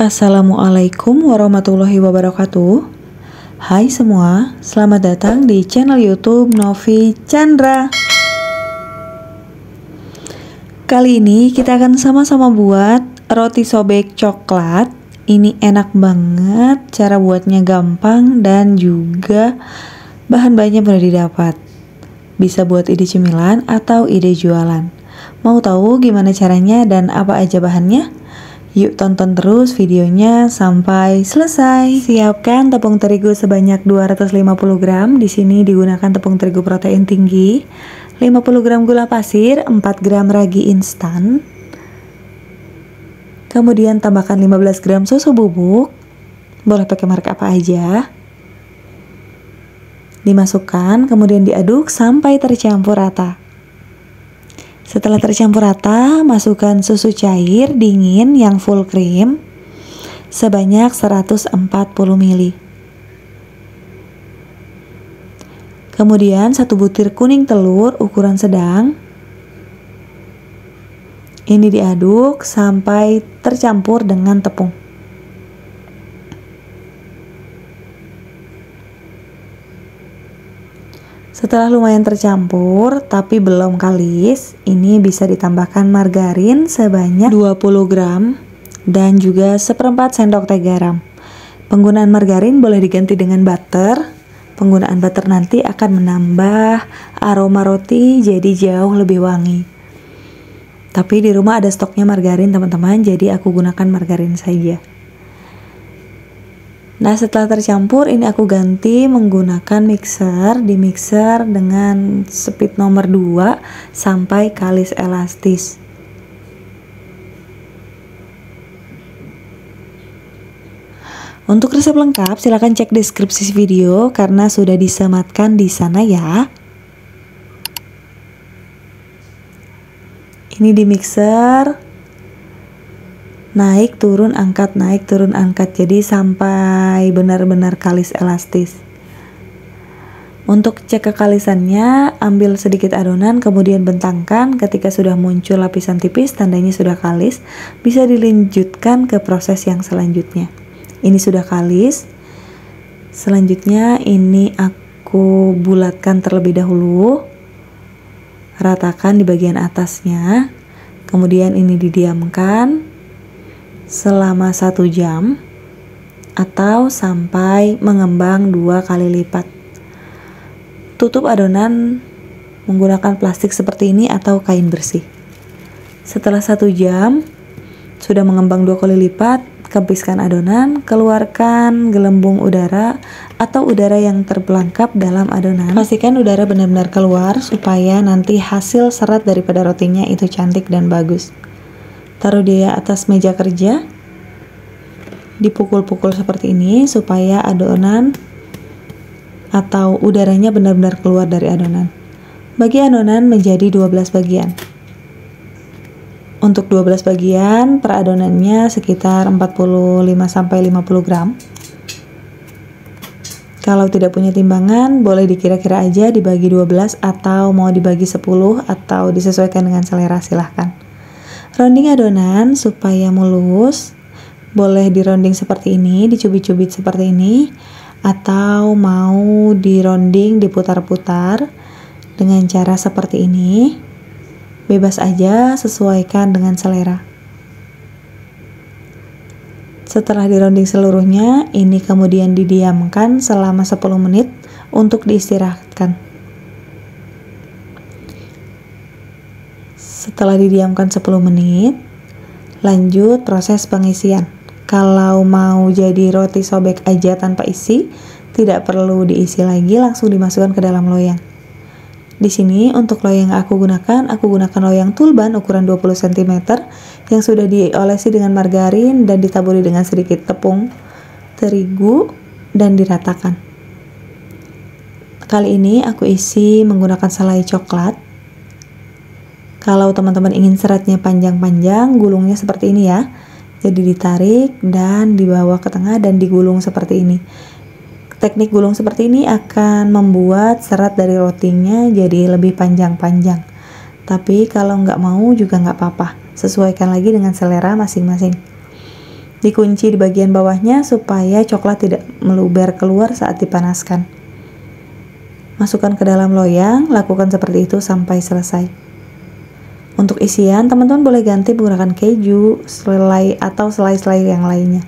Assalamualaikum warahmatullahi wabarakatuh. Hai semua, selamat datang di channel YouTube Novi Chandra. Kali ini kita akan sama-sama buat roti sobek coklat. Ini enak banget, cara buatnya gampang dan juga bahan-bahannya mudah didapat. Bisa buat ide cemilan atau ide jualan. Mau tahu gimana caranya dan apa aja bahannya? Yuk tonton terus videonya sampai selesai. Siapkan tepung terigu sebanyak 250 gram. Di sini digunakan tepung terigu protein tinggi. 50 gram gula pasir, 4 gram ragi instan. Kemudian tambahkan 15 gram susu bubuk. Boleh pakai merek apa aja. Dimasukkan, kemudian diaduk sampai tercampur rata. Setelah tercampur rata, masukkan susu cair dingin yang full cream sebanyak 140 ml. Kemudian 1 butir kuning telur ukuran sedang. Ini diaduk sampai tercampur dengan tepung. Setelah lumayan tercampur tapi belum kalis, ini bisa ditambahkan margarin sebanyak 20 gram dan juga 1/4 sendok teh garam. Penggunaan margarin boleh diganti dengan butter. Penggunaan butter nanti akan menambah aroma roti jadi jauh lebih wangi. Tapi di rumah ada stoknya margarin teman-teman, jadi aku gunakan margarin saja. Nah, setelah tercampur ini aku ganti menggunakan mixer. Di mixer dengan speed nomor 2 sampai kalis elastis. Untuk resep lengkap silahkan cek deskripsi video karena sudah disematkan di sana ya. Ini di mixer. Naik turun angkat, naik turun angkat, jadi sampai benar-benar kalis elastis. Untuk cek kekalisannya, ambil sedikit adonan kemudian bentangkan. Ketika sudah muncul lapisan tipis tandanya sudah kalis, bisa dilanjutkan ke proses yang selanjutnya. Ini sudah kalis. Selanjutnya ini aku bulatkan terlebih dahulu, ratakan di bagian atasnya, kemudian ini didiamkan selama 1 jam atau sampai mengembang 2 kali lipat. Tutup adonan menggunakan plastik seperti ini atau kain bersih. Setelah 1 jam sudah mengembang 2 kali lipat, kempiskan adonan, keluarkan gelembung udara atau udara yang terperangkap dalam adonan. Pastikan udara benar-benar keluar supaya nanti hasil serat daripada rotinya itu cantik dan bagus. Taruh di atas meja kerja, dipukul-pukul seperti ini supaya adonan atau udaranya benar-benar keluar dari adonan. Bagi adonan menjadi 12 bagian. Untuk 12 bagian, per adonannya sekitar 45-50 gram. Kalau tidak punya timbangan, boleh dikira-kira aja dibagi 12 atau mau dibagi 10 atau disesuaikan dengan selera, silahkan. Rounding adonan supaya mulus, boleh dironding seperti ini, dicubit-cubit seperti ini, atau mau dironding diputar-putar dengan cara seperti ini. Bebas aja, sesuaikan dengan selera. Setelah dironding seluruhnya, ini kemudian didiamkan selama 10 menit untuk diistirahatkan. Setelah didiamkan 10 menit, lanjut proses pengisian. Kalau mau jadi roti sobek aja tanpa isi, tidak perlu diisi lagi, langsung dimasukkan ke dalam loyang. Di sini untuk loyang yang aku gunakan loyang tulban ukuran 20 cm yang sudah diolesi dengan margarin dan ditaburi dengan sedikit tepung terigu dan diratakan. Kali ini aku isi menggunakan selai coklat. Kalau teman-teman ingin seratnya panjang-panjang, gulungnya seperti ini ya. Jadi ditarik dan dibawa ke tengah dan digulung seperti ini. Teknik gulung seperti ini akan membuat serat dari rotinya jadi lebih panjang-panjang. Tapi kalau nggak mau juga nggak apa-apa. Sesuaikan lagi dengan selera masing-masing. Dikunci di bagian bawahnya supaya coklat tidak meluber keluar saat dipanaskan. Masukkan ke dalam loyang, lakukan seperti itu sampai selesai. Untuk isian, teman-teman boleh ganti menggunakan keju, selai atau selai-selai yang lainnya.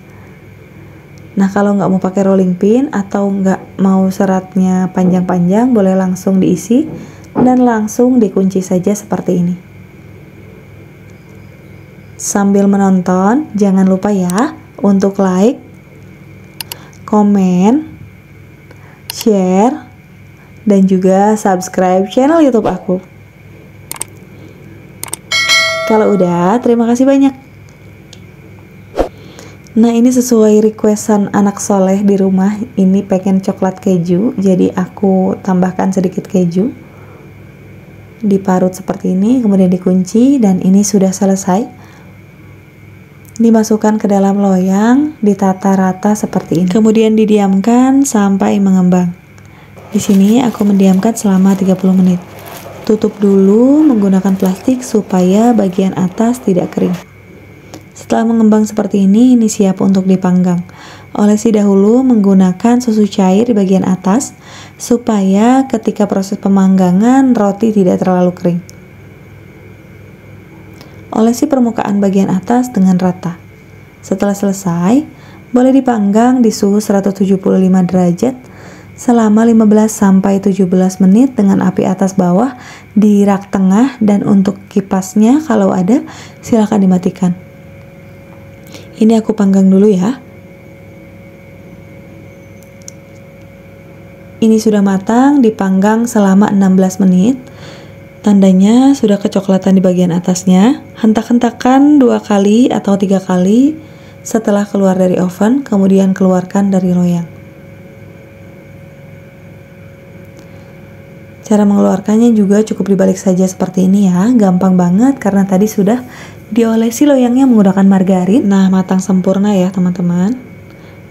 Nah, kalau nggak mau pakai rolling pin atau nggak mau seratnya panjang-panjang, boleh langsung diisi dan langsung dikunci saja seperti ini. Sambil menonton, jangan lupa ya untuk like, komen, share, dan juga subscribe channel YouTube aku. Kalau udah, terima kasih banyak. Nah, ini sesuai requestan anak soleh di rumah. Ini pengen coklat keju, jadi aku tambahkan sedikit keju. Diparut seperti ini, kemudian dikunci, dan ini sudah selesai. Dimasukkan ke dalam loyang, ditata rata seperti ini. Kemudian didiamkan sampai mengembang. Di sini aku mendiamkan selama 30 menit. Tutup dulu menggunakan plastik supaya bagian atas tidak kering. Setelah mengembang seperti ini siap untuk dipanggang. Olesi dahulu menggunakan susu cair di bagian atas supaya ketika proses pemanggangan roti tidak terlalu kering. Olesi permukaan bagian atas dengan rata. Setelah selesai, boleh dipanggang di suhu 175 derajat selama 15-17 menit dengan api atas bawah di rak tengah, dan untuk kipasnya kalau ada silakan dimatikan. Ini aku panggang dulu ya. Ini sudah matang, dipanggang selama 16 menit. Tandanya sudah kecoklatan di bagian atasnya. Hentak-hentakan 2 kali atau 3 kali setelah keluar dari oven, kemudian keluarkan dari loyang. Cara mengeluarkannya juga cukup dibalik saja seperti ini ya, gampang banget karena tadi sudah diolesi loyangnya menggunakan margarin. Nah, matang sempurna ya teman-teman.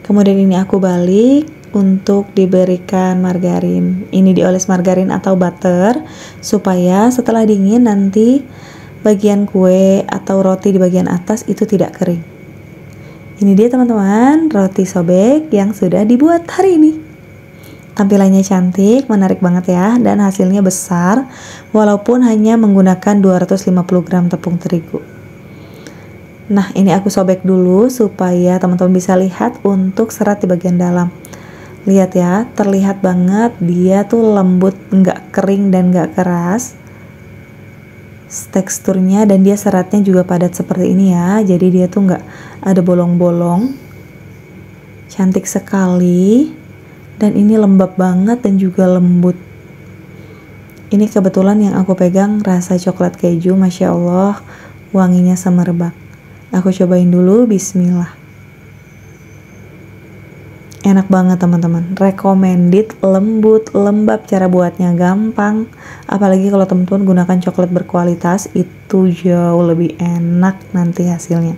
Kemudian ini aku balik untuk diberikan margarin. Ini dioles margarin atau butter supaya setelah dingin nanti bagian kue atau roti di bagian atas itu tidak kering. Ini dia teman-teman, roti sobek yang sudah dibuat hari ini. Tampilannya cantik, menarik banget ya, dan hasilnya besar walaupun hanya menggunakan 250 gram tepung terigu. Nah, ini aku sobek dulu supaya teman-teman bisa lihat untuk serat di bagian dalam. Lihat ya, terlihat banget dia tuh lembut, nggak kering dan nggak keras teksturnya, dan dia seratnya juga padat seperti ini ya, jadi dia tuh nggak ada bolong-bolong. Cantik sekali, dan ini lembab banget dan juga lembut. Ini kebetulan yang aku pegang rasa coklat keju, Masya Allah, wanginya semerbak. Aku cobain dulu, bismillah. Enak banget teman-teman, recommended, lembut, lembab, cara buatnya gampang. Apalagi kalau teman-teman gunakan coklat berkualitas, itu jauh lebih enak nanti hasilnya.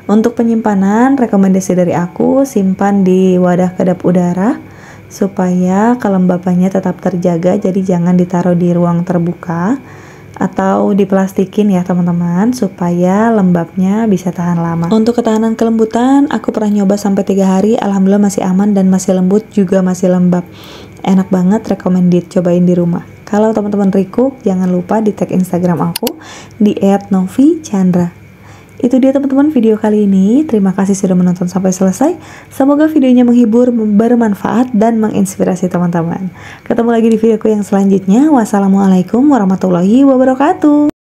Untuk penyimpanan, rekomendasi dari aku, simpan di wadah kedap udara supaya kelembapannya tetap terjaga, jadi jangan ditaruh di ruang terbuka atau diplastikin ya teman-teman, supaya lembabnya bisa tahan lama. Untuk ketahanan kelembutan, aku pernah nyoba sampai 3 hari, alhamdulillah masih aman dan masih lembut, juga masih lembab. Enak banget, recommended, cobain di rumah. Kalau teman-teman recook, jangan lupa di tag Instagram aku di @novichandra. Itu dia teman-teman video kali ini. Terima kasih sudah menonton sampai selesai. Semoga videonya menghibur, bermanfaat, dan menginspirasi teman-teman. Ketemu lagi di videoku yang selanjutnya. Wassalamualaikum warahmatullahi wabarakatuh.